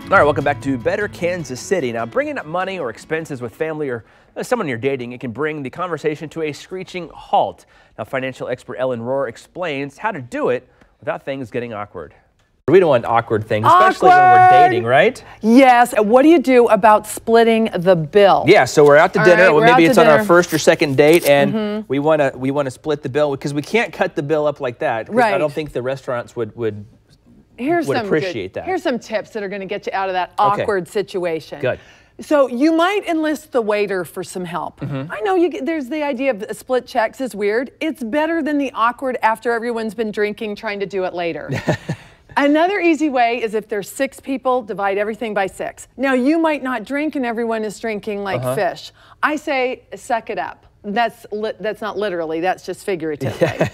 All right, welcome back to Better Kansas City. Now, bringing up money or expenses with family or someone you're dating, it can bring the conversation to a screeching halt. Now, financial expert Ellen Rohr explains how to do it without things getting awkward. We don't want awkward things, especially when we're dating, right? Yes. What do you do about splitting the bill? Yeah, so we're out to dinner. Right, maybe it's on our first or second date, and we want to split the bill because we can't cut the bill up like that. Right. I don't think the restaurants would appreciate that. Here's some tips that are going to get you out of that awkward situation. Good. So you might enlist the waiter for some help. I know there's the idea of split checks is weird. It's better than the awkward after everyone's been drinking trying to do it later. Another easy way is if there's 6 people, divide everything by 6. Now you might not drink and everyone is drinking like fish. I say suck it up. That's not literally, that's just figuratively.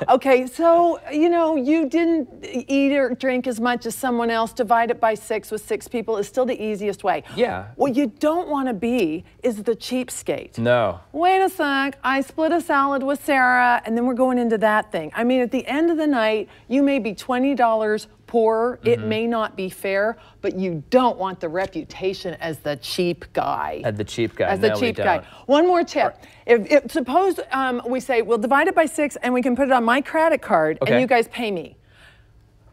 Okay, so, you didn't eat or drink as much as someone else. Divide it by 6 with 6 people is still the easiest way. Yeah. What you don't want to be is the cheapskate. No. Wait a sec, I split a salad with Sarah, and then we're going into that thing. I mean, at the end of the night, you may be $20 poor. It may not be fair, but you don't want the reputation as the cheap guy. As the cheap guy. As the cheap guy. One more tip. If suppose we say, we'll divide it by 6 and we can put it on my credit card and you guys pay me.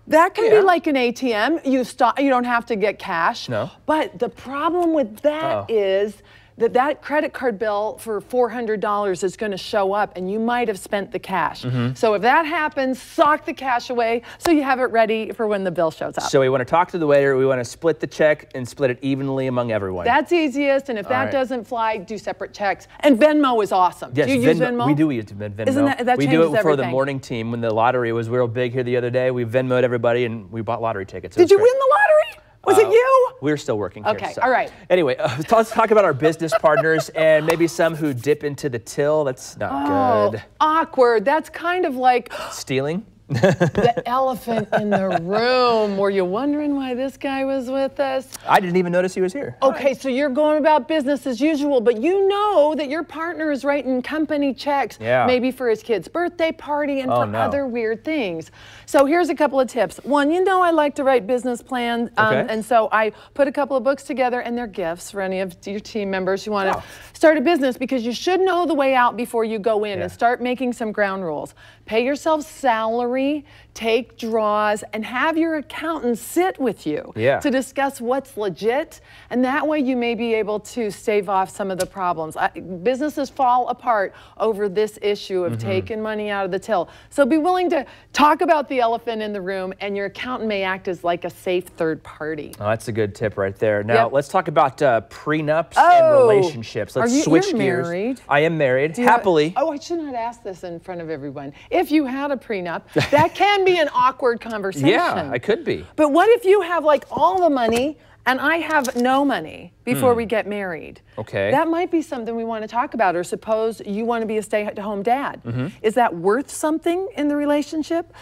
That can be like an ATM. You don't have to get cash. No. But the problem with that is that credit card bill for $400 is going to show up and you might have spent the cash. So if that happens, sock the cash away so you have it ready for when the bill shows up. So we want to talk to the waiter, we want to split the check and split it evenly among everyone. That's easiest, and if that doesn't fly, do separate checks. And Venmo is awesome. Yes, do you use Venmo? We do use Venmo. Isn't that we changes do it for everything. the morning team when the lottery was real big here the other day. We Venmo'd everybody and we bought lottery tickets. Did you win the lottery? Was it you? We're still working here. Okay, So. all right. Anyway, let's talk about our business partners and maybe some who dip into the till. That's not good. Awkward. That's kind of like stealing. The elephant in the room. Were you wondering why this guy was with us? I didn't even notice he was here. Okay, so you're going about business as usual, but you know that your partner is writing company checks, maybe for his kid's birthday party and for other weird things. So here's a couple of tips. One, I like to write business plans, and so I put a couple of books together, and they're gifts for any of your team members who want to start a business, because you should know the way out before you go in and start making some ground rules. Pay yourself salary, take draws, and have your accountant sit with you to discuss what's legit, and that way you may be able to stave off some of the problems. Businesses fall apart over this issue of taking money out of the till. So be willing to talk about the elephant in the room, and your accountant may act as like a safe third party. Oh, that's a good tip right there. Now, let's talk about prenups and relationships. Let's switch gears. Married? I am married, happily. I should not ask this in front of everyone. If you had a prenup, that can be an awkward conversation. Yeah, it could be. But what if you have like all the money and I have no money before we get married? Okay. That might be something we want to talk about. Or suppose you want to be a stay-at-home dad. Is that worth something in the relationship?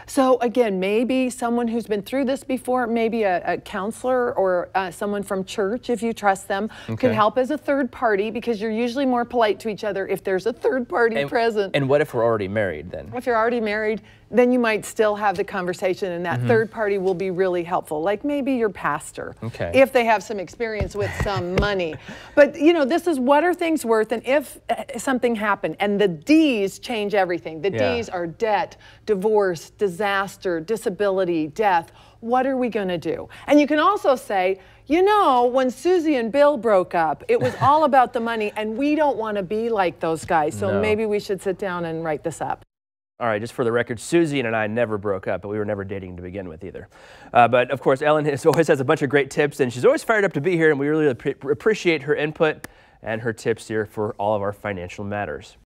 So again, maybe someone who's been through this before, maybe a counselor or someone from church, if you trust them, could help as a third party, because you're usually more polite to each other if there's a third party present. And what if we're already married then? If you're already married, then you might still have the conversation, and that third party will be really helpful, like maybe your pastor, if they have some experience with some money. But this is what are things worth, and if something happened, and the D's change everything. The D's are debt, divorce, disaster, disability, death. What are we going to do? And you can also say, when Susie and Bill broke up, it was all about the money, and we don't want to be like those guys, so maybe we should sit down and write this up. All right, just for the record, Susie and I never broke up, but we were never dating to begin with either. But of course, Ellen always has a bunch of great tips, and she's always fired up to be here, and we really appreciate her input and her tips here for all of our financial matters.